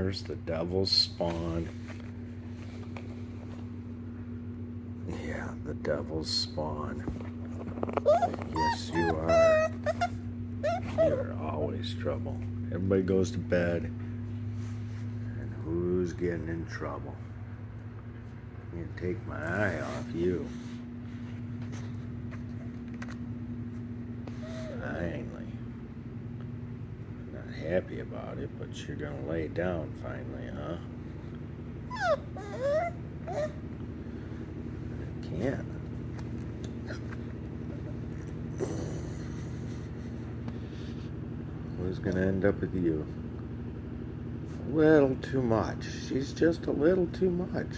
There's the devil's spawn. Yeah, the devil's spawn. Yes, you are. You're always trouble. Everybody goes to bed, and who's getting in trouble? Can't take my eye off you. Finally. Not happy about it, but you're gonna lay down finally, huh? I can't. Who's gonna end up with you? A little too much. She's just a little too much.